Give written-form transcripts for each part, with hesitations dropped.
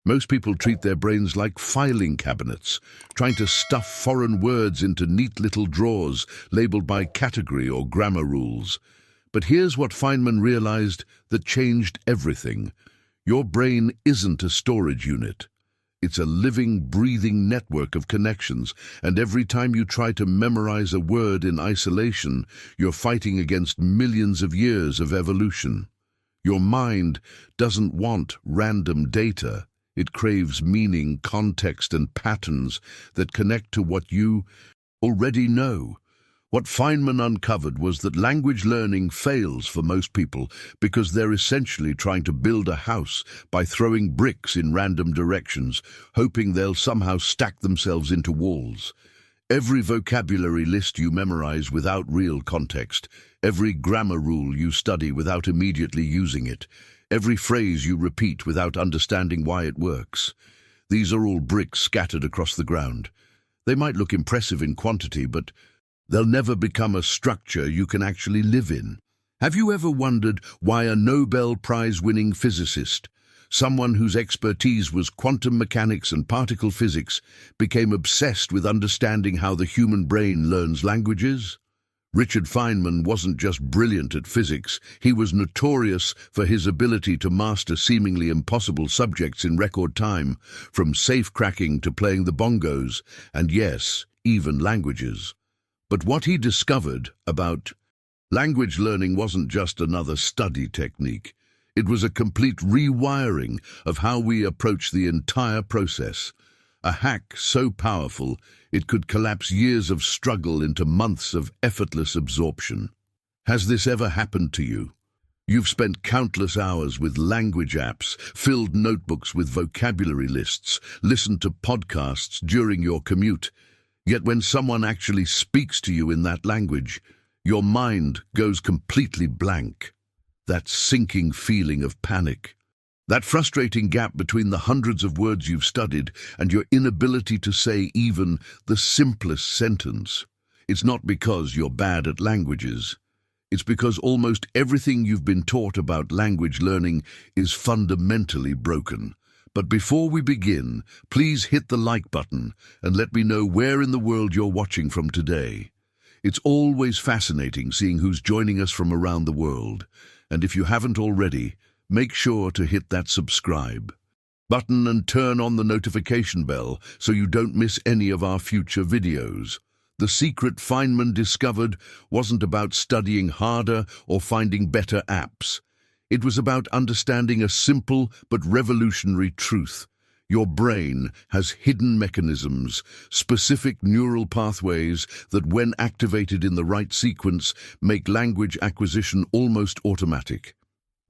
Most people treat their brains like filing cabinets, trying to stuff foreign words into neat little drawers labeled by category or grammar rules. But here's what Feynman realized that changed everything. Your brain isn't a storage unit. It's a living, breathing network of connections, and every time you try to memorize a word in isolation, you're fighting against millions of years of evolution. Your mind doesn't want random data. It craves meaning, context, and patterns that connect to what you already know. What Feynman uncovered was that language learning fails for most people because they're essentially trying to build a house by throwing bricks in random directions, hoping they'll somehow stack themselves into walls. Every vocabulary list you memorize without real context, every grammar rule you study without immediately using it, every phrase you repeat without understanding why it works. These are all bricks scattered across the ground. They might look impressive in quantity, but they'll never become a structure you can actually live in. Have you ever wondered why a Nobel Prize-winning physicist, someone whose expertise was quantum mechanics and particle physics, became obsessed with understanding how the human brain learns languages? Richard Feynman wasn't just brilliant at physics, he was notorious for his ability to master seemingly impossible subjects in record time, from safe-cracking to playing the bongos, and yes, even languages. But what he discovered about language learning wasn't just another study technique. It was a complete rewiring of how we approach the entire process. A hack so powerful it could collapse years of struggle into months of effortless absorption. Has this ever happened to you? You've spent countless hours with language apps, filled notebooks with vocabulary lists, listened to podcasts during your commute. Yet when someone actually speaks to you in that language, your mind goes completely blank. That sinking feeling of panic, that frustrating gap between the hundreds of words you've studied and your inability to say even the simplest sentence. It's not because you're bad at languages. It's because almost everything you've been taught about language learning is fundamentally broken. But before we begin, please hit the like button and let me know where in the world you're watching from today. It's always fascinating seeing who's joining us from around the world. And if you haven't already, make sure to hit that subscribe button and turn on the notification bell so you don't miss any of our future videos. The secret Feynman discovered wasn't about studying harder or finding better apps. It was about understanding a simple but revolutionary truth. Your brain has hidden mechanisms, specific neural pathways that, when activated in the right sequence, make language acquisition almost automatic.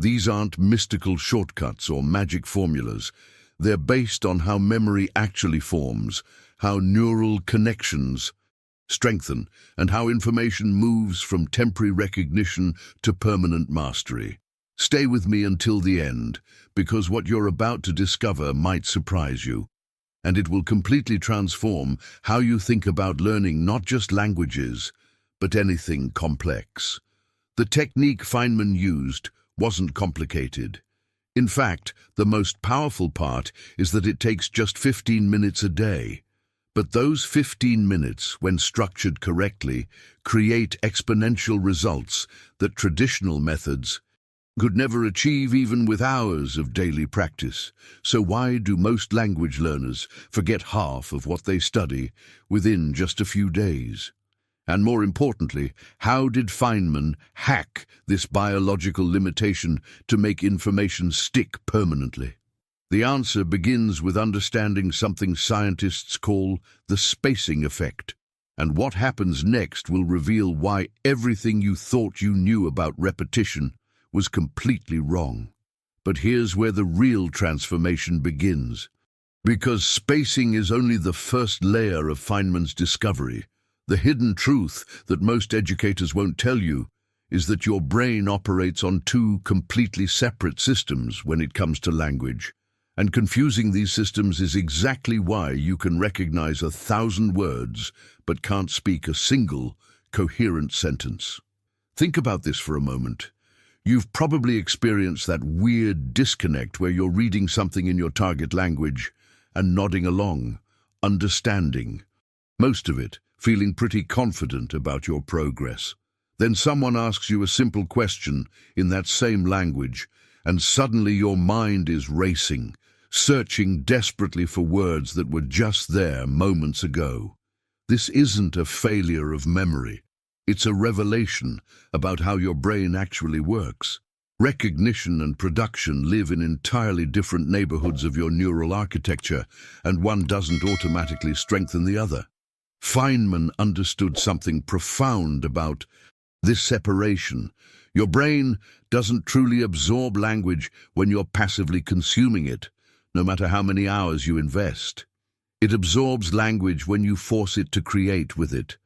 These aren't mystical shortcuts or magic formulas. They're based on how memory actually forms, how neural connections strengthen, and how information moves from temporary recognition to permanent mastery. Stay with me until the end, because what you're about to discover might surprise you, and it will completely transform how you think about learning not just languages, but anything complex. The technique Feynman used wasn't complicated. In fact, the most powerful part is that it takes just 15 minutes a day. But those 15 minutes, when structured correctly, create exponential results that traditional methods could never achieve even with hours of daily practice. So why do most language learners forget half of what they study within just a few days? And more importantly, how did Feynman hack this biological limitation to make information stick permanently? The answer begins with understanding something scientists call the spacing effect. And what happens next will reveal why everything you thought you knew about repetition was completely wrong. But here's where the real transformation begins. Because spacing is only the first layer of Feynman's discovery. The hidden truth that most educators won't tell you is that your brain operates on two completely separate systems when it comes to language. And confusing these systems is exactly why you can recognize 1,000 words but can't speak a single coherent sentence. Think about this for a moment. You've probably experienced that weird disconnect where you're reading something in your target language and nodding along, understanding, most of it feeling pretty confident about your progress. Then someone asks you a simple question in that same language, and suddenly your mind is racing, searching desperately for words that were just there moments ago. This isn't a failure of memory. It's a revelation about how your brain actually works. Recognition and production live in entirely different neighborhoods of your neural architecture, and one doesn't automatically strengthen the other. Feynman understood something profound about this separation. Your brain doesn't truly absorb language when you're passively consuming it, no matter how many hours you invest. It absorbs language when you force it to create with it.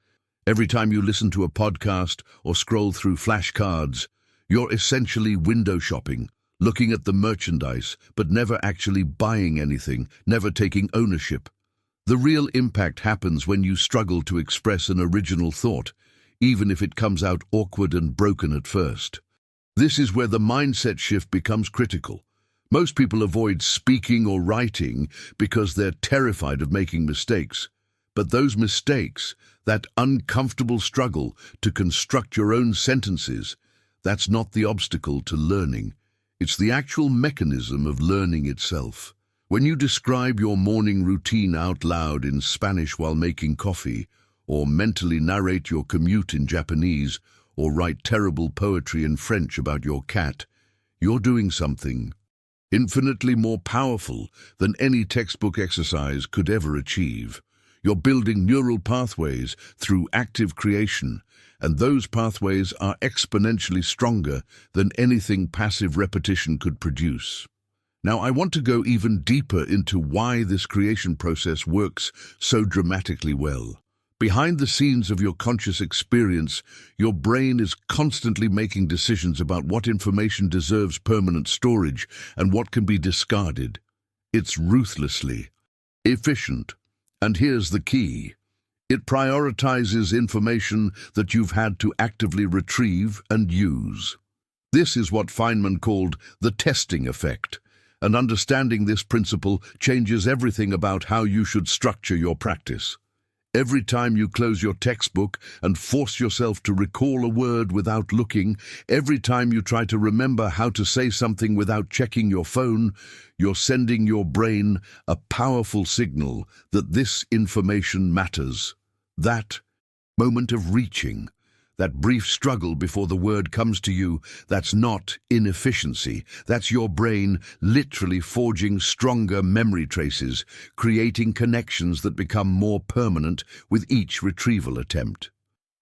Every time you listen to a podcast or scroll through flashcards, you're essentially window shopping, looking at the merchandise, but never actually buying anything, never taking ownership. The real impact happens when you struggle to express an original thought, even if it comes out awkward and broken at first. This is where the mindset shift becomes critical. Most people avoid speaking or writing because they're terrified of making mistakes. But those mistakes, that uncomfortable struggle to construct your own sentences, that's not the obstacle to learning. It's the actual mechanism of learning itself. When you describe your morning routine out loud in Spanish while making coffee, or mentally narrate your commute in Japanese, or write terrible poetry in French about your cat, you're doing something infinitely more powerful than any textbook exercise could ever achieve. You're building neural pathways through active creation, and those pathways are exponentially stronger than anything passive repetition could produce. Now, I want to go even deeper into why this creation process works so dramatically well. Behind the scenes of your conscious experience, your brain is constantly making decisions about what information deserves permanent storage and what can be discarded. It's ruthlessly efficient. And here's the key. It prioritizes information that you've had to actively retrieve and use. This is what Feynman called the testing effect. And understanding this principle changes everything about how you should structure your practice. Every time you close your textbook and force yourself to recall a word without looking, every time you try to remember how to say something without checking your phone, you're sending your brain a powerful signal that this information matters. That moment of reaching, that brief struggle before the word comes to you, that's not inefficiency. That's your brain literally forging stronger memory traces, creating connections that become more permanent with each retrieval attempt.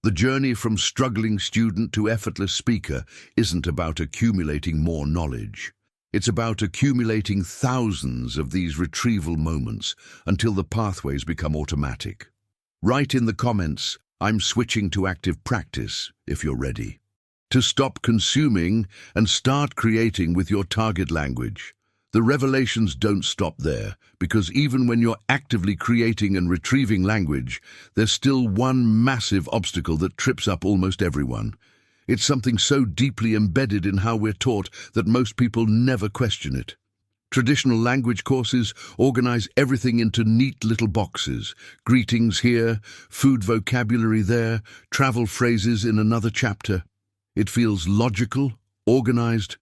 The journey from struggling student to effortless speaker isn't about accumulating more knowledge. It's about accumulating thousands of these retrieval moments until the pathways become automatic. Write in the comments, "I'm switching to active practice," if you're ready. To stop consuming and start creating with your target language. The revelations don't stop there, because even when you're actively creating and retrieving language, there's still one massive obstacle that trips up almost everyone. It's something so deeply embedded in how we're taught that most people never question it. Traditional language courses organize everything into neat little boxes. Greetings here, food vocabulary there, travel phrases in another chapter. It feels logical, organized,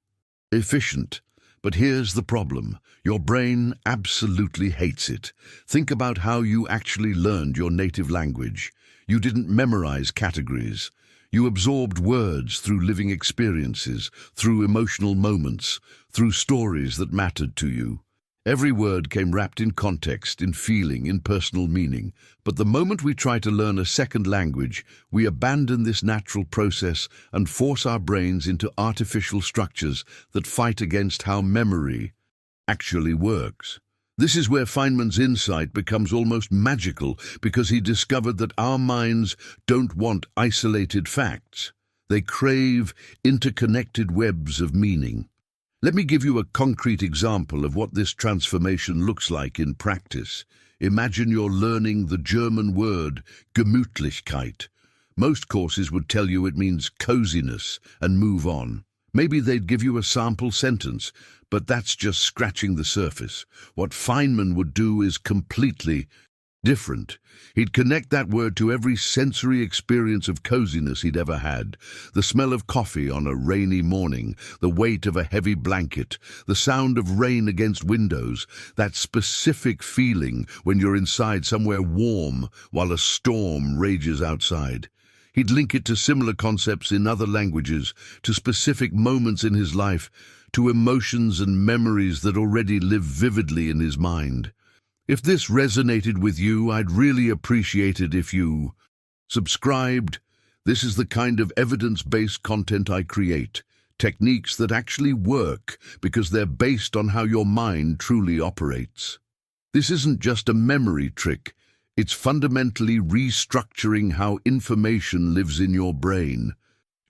efficient. But here's the problem. Your brain absolutely hates it. Think about how you actually learned your native language. You didn't memorize categories. You absorbed words through living experiences, through emotional moments, through stories that mattered to you. Every word came wrapped in context, in feeling, in personal meaning. But the moment we try to learn a second language, we abandon this natural process and force our brains into artificial structures that fight against how memory actually works. This is where Feynman's insight becomes almost magical, because he discovered that our minds don't want isolated facts. They crave interconnected webs of meaning. Let me give you a concrete example of what this transformation looks like in practice. Imagine you're learning the German word Gemütlichkeit. Most courses would tell you it means coziness and move on. Maybe they'd give you a sample sentence, but that's just scratching the surface. What Feynman would do is completely different. He'd connect that word to every sensory experience of coziness he'd ever had. The smell of coffee on a rainy morning, the weight of a heavy blanket, the sound of rain against windows, that specific feeling when you're inside somewhere warm while a storm rages outside. He'd link it to similar concepts in other languages, to specific moments in his life, to emotions and memories that already live vividly in his mind. If this resonated with you, I'd really appreciate it if you subscribed. This is the kind of evidence-based content I create. Techniques that actually work because they're based on how your mind truly operates. This isn't just a memory trick. It's fundamentally restructuring how information lives in your brain.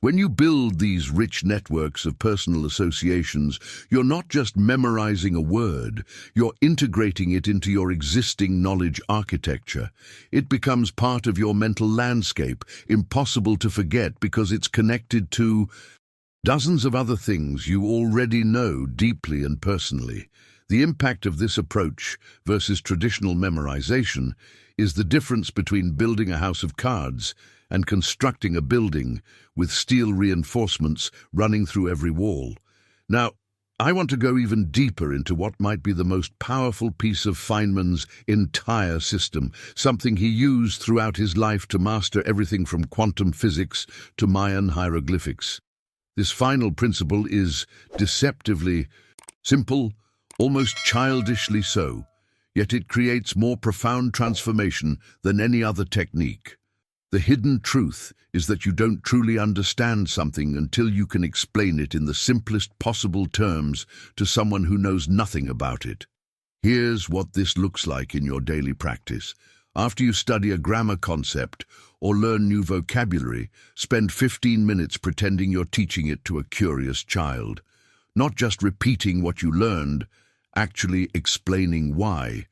When you build these rich networks of personal associations, you're not just memorizing a word, you're integrating it into your existing knowledge architecture. It becomes part of your mental landscape, impossible to forget because it's connected to dozens of other things you already know deeply and personally. The impact of this approach versus traditional memorization is the difference between building a house of cards and constructing a building with steel reinforcements running through every wall. Now, I want to go even deeper into what might be the most powerful piece of Feynman's entire system, something he used throughout his life to master everything from quantum physics to Mayan hieroglyphics. This final principle is deceptively simple, almost childishly so, yet it creates more profound transformation than any other technique. The hidden truth is that you don't truly understand something until you can explain it in the simplest possible terms to someone who knows nothing about it. Here's what this looks like in your daily practice. After you study a grammar concept or learn new vocabulary, spend 15 minutes pretending you're teaching it to a curious child. Not just repeating what you learned, actually explaining why.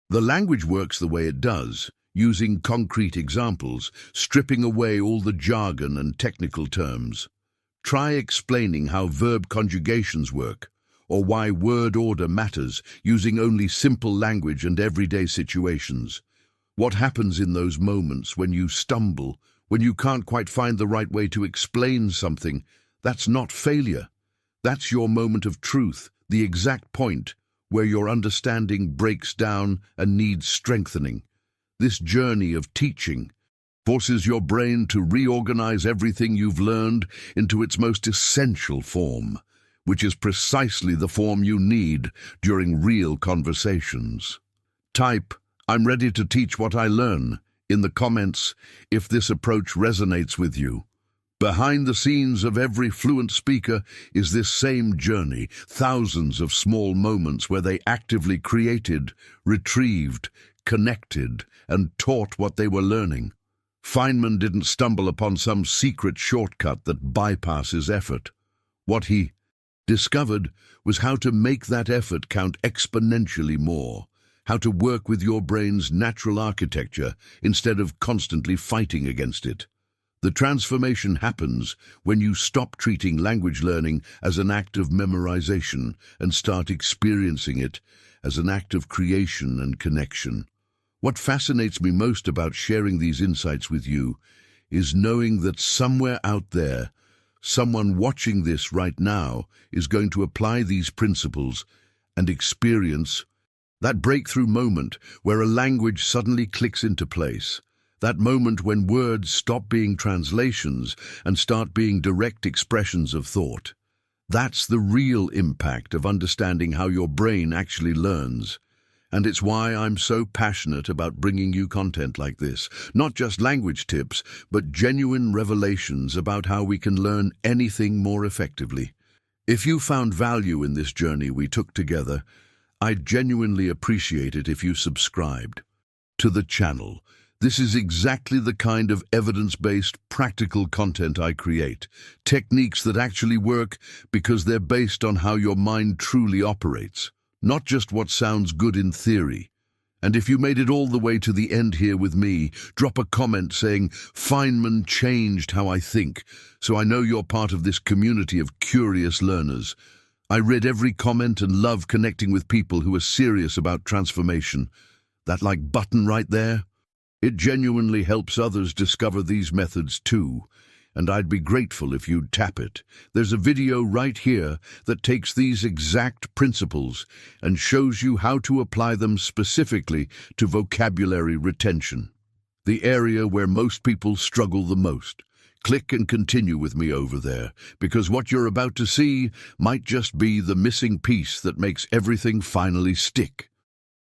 The language works the way it does, using concrete examples, stripping away all the jargon and technical terms. Try explaining how verb conjugations work, or why word order matters, using only simple language and everyday situations. What happens in those moments when you stumble, when you can't quite find the right way to explain something? That's not failure. That's your moment of truth, the exact point where your understanding breaks down and needs strengthening. This journey of teaching forces your brain to reorganize everything you've learned into its most essential form, which is precisely the form you need during real conversations. Type, "I'm ready to teach what I learn," in the comments if this approach resonates with you. Behind the scenes of every fluent speaker is this same journey, thousands of small moments where they actively created, retrieved, connected, and taught what they were learning. Feynman didn't stumble upon some secret shortcut that bypasses effort. What he discovered was how to make that effort count exponentially more, how to work with your brain's natural architecture instead of constantly fighting against it. The transformation happens when you stop treating language learning as an act of memorization and start experiencing it as an act of creation and connection. What fascinates me most about sharing these insights with you is knowing that somewhere out there, someone watching this right now is going to apply these principles and experience that breakthrough moment where a language suddenly clicks into place. That moment when words stop being translations and start being direct expressions of thought. That's the real impact of understanding how your brain actually learns. And it's why I'm so passionate about bringing you content like this. Not just language tips, but genuine revelations about how we can learn anything more effectively. If you found value in this journey we took together, I'd genuinely appreciate it if you subscribed to the channel. This is exactly the kind of evidence-based, practical content I create. Techniques that actually work because they're based on how your mind truly operates, not just what sounds good in theory. And if you made it all the way to the end here with me, drop a comment saying, Feynman changed how I think, so I know you're part of this community of curious learners. I read every comment and love connecting with people who are serious about transformation. That like button right there? It genuinely helps others discover these methods too, and I'd be grateful if you'd tap it. There's a video right here that takes these exact principles and shows you how to apply them specifically to vocabulary retention, the area where most people struggle the most. Click and continue with me over there, because what you're about to see might just be the missing piece that makes everything finally stick.